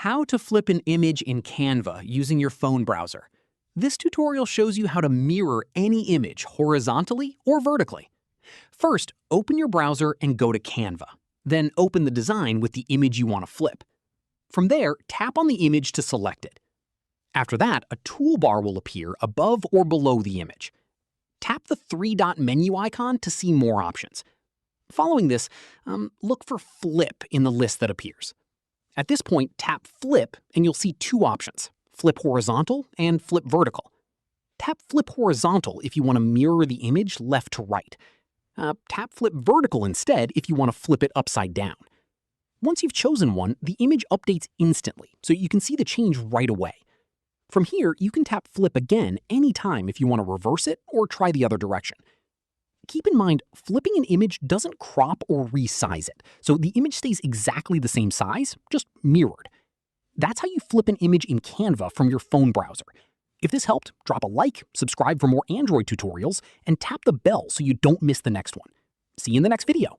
How to flip an image in Canva using your phone browser. This tutorial shows you how to mirror any image horizontally or vertically. First, open your browser and go to Canva. Then open the design with the image you want to flip. From there, tap on the image to select it. After that, a toolbar will appear above or below the image. Tap the three-dot menu icon to see more options. Following this, look for Flip in the list that appears. At this point, tap Flip and you'll see two options, Flip Horizontal and Flip Vertical. Tap Flip Horizontal if you want to mirror the image left to right. Tap Flip Vertical instead if you want to flip it upside down. Once you've chosen one, the image updates instantly, so you can see the change right away. From here, you can tap Flip again anytime if you want to reverse it or try the other direction. Keep in mind, flipping an image doesn't crop or resize it, so the image stays exactly the same size, just mirrored. That's how you flip an image in Canva from your phone browser. If this helped, drop a like, subscribe for more Android tutorials, and tap the bell so you don't miss the next one. See you in the next video.